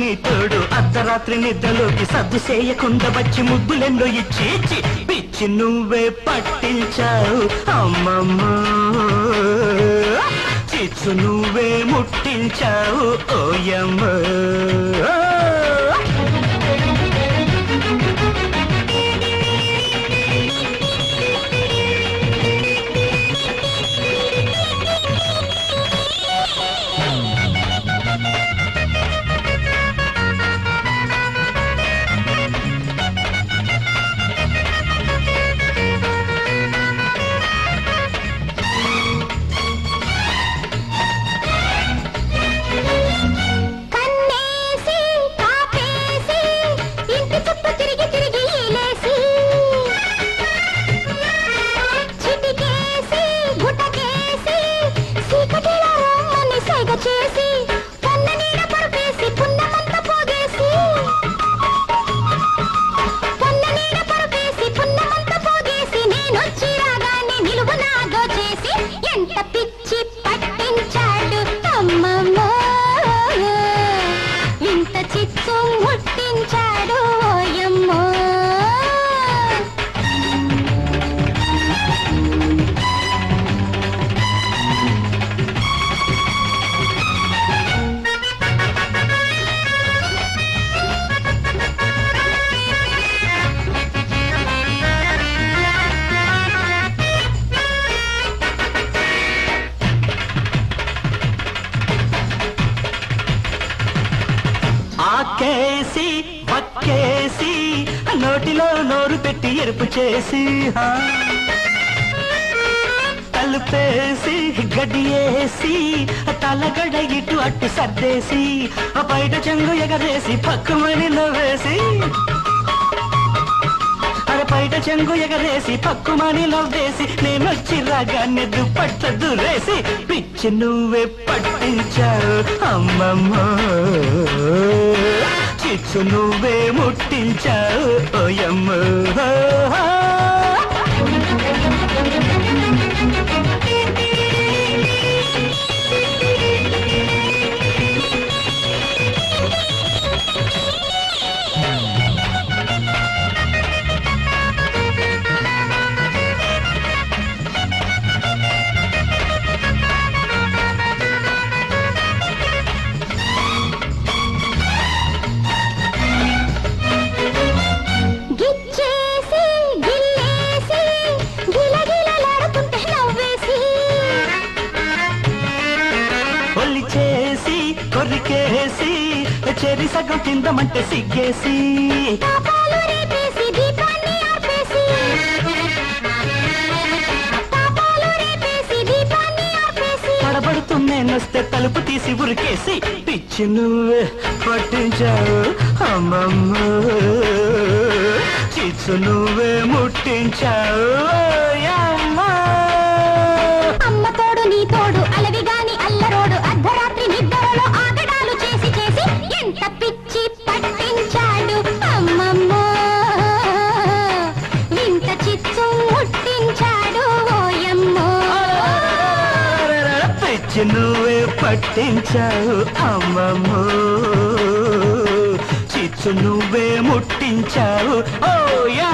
నీ తోడు అర్ధరాత్రి నిద్రలోకి సర్దు చేయకుండా వచ్చి ముద్దులెన్నో ఇచ్చి ఇచ్చి పిచ్చి నువ్వే పట్టించావు అమ్మమ్మ చిచ్చు నువ్వే ముట్టించావు ఓయమ్మ ఆకేసి పక్కేసి నోటిలో నోరు పెట్టి ఎరుపు చేసి తలుపేసి గడియేసి తలగడ ఇటు అట్టు సర్దేసి బయట చెంగు ఎగరేసి పక్కుమని నవ్వేసి బయట చెంగు ఎగరేసి పక్కుమని నవ్వేసి నేనొచ్చి రాగానే దుప్పట్ల దూరేసి పిచ్చి నువ్వే పట్టించావు అమ్మమ్మ చిచ్చు నువ్వే ముట్టించావు ఓయమ్మ చేసి కొరికేసి చెరి సగం కిందమంటే సిగ్గేసి పడబడుతున్నేనొస్తే తలుపు తీసి ఉరికేసి పిచ్చి నువ్వే పట్టించావు అమ్మమ్మ చిచ్చు నువ్వే ముట్టించావు అమ్మ తోడు నీ తోడు అలవి గాని అల్లరోడు అర్ధరాత్రి నిద్రలో ఆగడాలు చేసి చేసి ఎంత పిచ్చి పట్టించాడు అమ్మమ్మ ఇంత చిచ్చు ముట్టించాడు ఓయమ్మ పిచ్చి నువ్వే పట్టించావు అమ్మమ్మ చిచ్చు నువ్వే ముట్టించావు ఓ యా